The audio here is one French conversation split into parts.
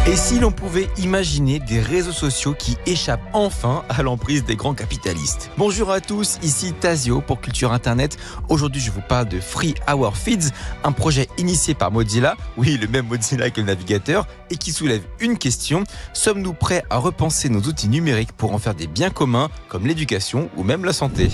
Et si l'on pouvait imaginer des réseaux sociaux qui échappent enfin à l'emprise des grands capitalistes? Bonjour à tous, ici Tazio pour Culture Internet. Aujourd'hui, je vous parle de Free Our Feeds, un projet initié par Mozilla, oui, le même Mozilla que le navigateur, et qui soulève une question. Sommes-nous prêts à repenser nos outils numériques pour en faire des biens communs, comme l'éducation ou même la santé?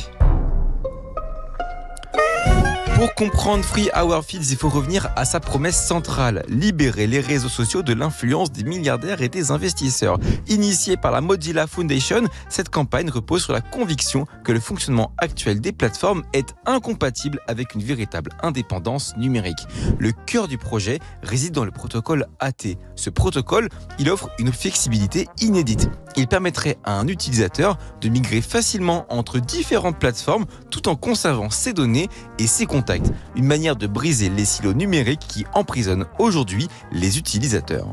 Pour comprendre Free Our Feeds, il faut revenir à sa promesse centrale, libérer les réseaux sociaux de l'influence des milliardaires et des investisseurs. Initiée par la Mozilla Foundation, cette campagne repose sur la conviction que le fonctionnement actuel des plateformes est incompatible avec une véritable indépendance numérique. Le cœur du projet réside dans le protocole AT. Ce protocole, il offre une flexibilité inédite. Il permettrait à un utilisateur de migrer facilement entre différentes plateformes tout en conservant ses données et ses contacts. Une manière de briser les silos numériques qui emprisonnent aujourd'hui les utilisateurs.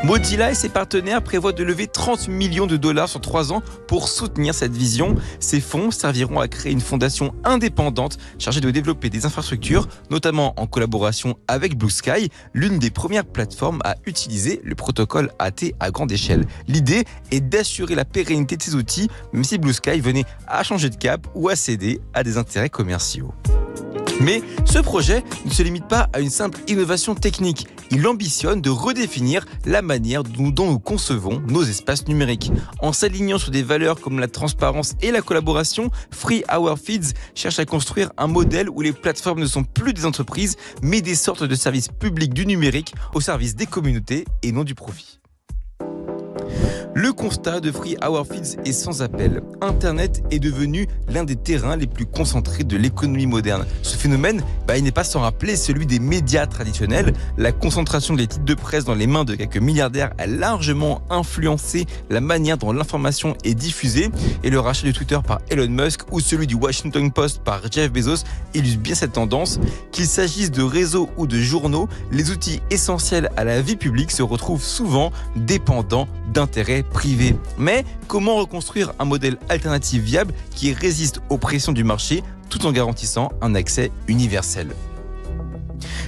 Mozilla et ses partenaires prévoient de lever 30 millions de dollars sur 3 ans pour soutenir cette vision. Ces fonds serviront à créer une fondation indépendante chargée de développer des infrastructures, notamment en collaboration avec Blue Sky, l'une des premières plateformes à utiliser le protocole AT à grande échelle. L'idée est d'assurer la pérennité de ces outils, même si Blue Sky venait à changer de cap ou à céder à des intérêts commerciaux. Mais ce projet ne se limite pas à une simple innovation technique. Il ambitionne de redéfinir la manière dont nous concevons nos espaces numériques. En s'alignant sur des valeurs comme la transparence et la collaboration, Free Our Feeds cherche à construire un modèle où les plateformes ne sont plus des entreprises, mais des sortes de services publics du numérique au service des communautés et non du profit. Le constat de Free Our Feeds est sans appel. Internet est devenu l'un des terrains les plus concentrés de l'économie moderne. Ce phénomène, il n'est pas sans rappeler celui des médias traditionnels. La concentration des titres de presse dans les mains de quelques milliardaires a largement influencé la manière dont l'information est diffusée. Et le rachat de Twitter par Elon Musk ou celui du Washington Post par Jeff Bezos illustrent bien cette tendance. Qu'il s'agisse de réseaux ou de journaux, les outils essentiels à la vie publique se retrouvent souvent dépendants d'intérêts privés. Mais comment reconstruire un modèle alternatif viable qui résiste aux pressions du marché tout en garantissant un accès universel?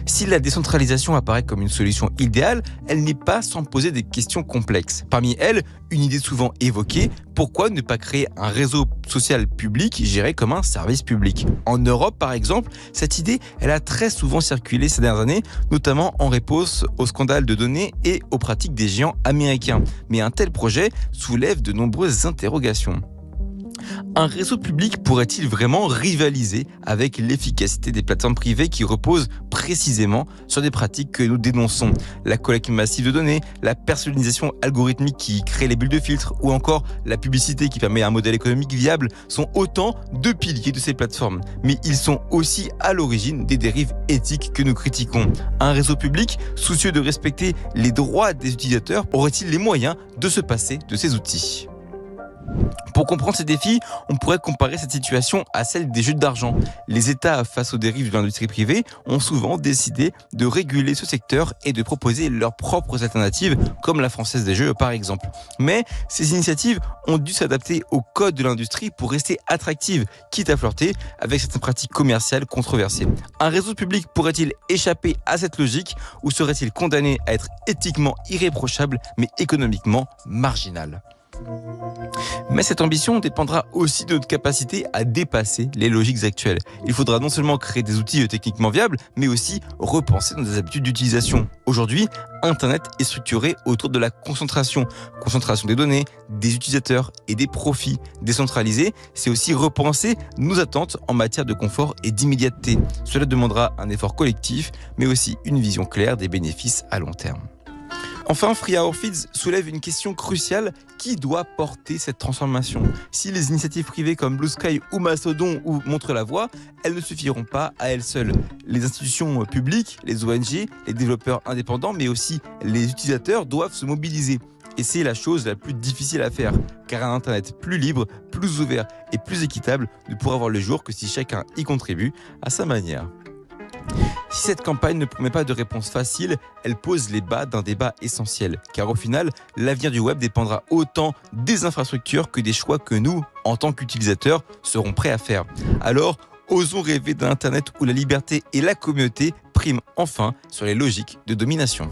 Si la décentralisation apparaît comme une solution idéale, elle n'est pas sans poser des questions complexes. Parmi elles, une idée souvent évoquée, pourquoi ne pas créer un réseau social public géré comme un service public? En Europe, par exemple, cette idée, elle a très souvent circulé ces dernières années, notamment en réponse aux scandales de données et aux pratiques des géants américains. Mais un tel projet soulève de nombreuses interrogations. Un réseau public pourrait-il vraiment rivaliser avec l'efficacité des plateformes privées qui reposent précisément sur des pratiques que nous dénonçons? La collecte massive de données, la personnalisation algorithmique qui crée les bulles de filtre ou encore la publicité qui permet un modèle économique viable sont autant de piliers de ces plateformes. Mais ils sont aussi à l'origine des dérives éthiques que nous critiquons. Un réseau public, soucieux de respecter les droits des utilisateurs, aurait-il les moyens de se passer de ces outils? Pour comprendre ces défis, on pourrait comparer cette situation à celle des jeux d'argent. Les États, face aux dérives de l'industrie privée, ont souvent décidé de réguler ce secteur et de proposer leurs propres alternatives, comme la Française des Jeux par exemple. Mais ces initiatives ont dû s'adapter au code de l'industrie pour rester attractives, quitte à flirter avec certaines pratiques commerciales controversées. Un réseau public pourrait-il échapper à cette logique ou serait-il condamné à être éthiquement irréprochable mais économiquement marginal? Mais cette ambition dépendra aussi de notre capacité à dépasser les logiques actuelles. Il faudra non seulement créer des outils techniquement viables, mais aussi repenser nos habitudes d'utilisation. Aujourd'hui, Internet est structuré autour de la concentration. Concentration des données, des utilisateurs et des profits. Décentralisé, c'est aussi repenser nos attentes en matière de confort et d'immédiateté. Cela demandera un effort collectif, mais aussi une vision claire des bénéfices à long terme. Enfin, Free Our Feeds soulève une question cruciale: qui doit porter cette transformation? Si les initiatives privées comme Blue Sky ou Mastodon montrent la voie, elles ne suffiront pas à elles seules. Les institutions publiques, les ONG, les développeurs indépendants, mais aussi les utilisateurs doivent se mobiliser. Et c'est la chose la plus difficile à faire, car un Internet plus libre, plus ouvert et plus équitable ne pourra voir le jour que si chacun y contribue à sa manière. Si cette campagne ne promet pas de réponse facile, elle pose les bases d'un débat essentiel. Car au final, l'avenir du web dépendra autant des infrastructures que des choix que nous, en tant qu'utilisateurs, serons prêts à faire. Alors, osons rêver d'un Internet où la liberté et la communauté priment enfin sur les logiques de domination.